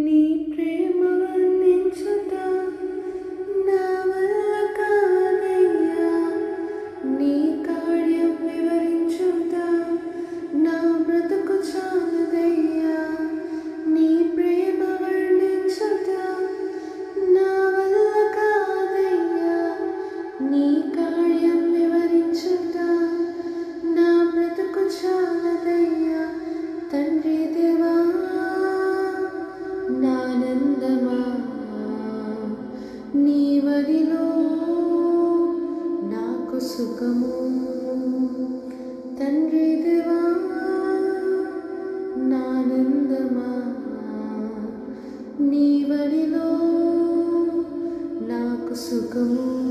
నీ ప్రేమ వర్ణించుట నా వల్ల కాదయ్యా, నీ కార్యం వివరించుట నా బ్రతుకు చాలదయ్యా. నీ ప్రేమ వర్ణించుట నా వల్ల కాదయ్యా, నీ కార్యం వివరించుట నా బ్రతుకు చాలదయ్యా. తండ్రి దేవా నానందమా, నీ వడిలో నాకు సుఖము. తండ్రి దేవా నానందమా, నీ వడిలో నాకు సుఖము.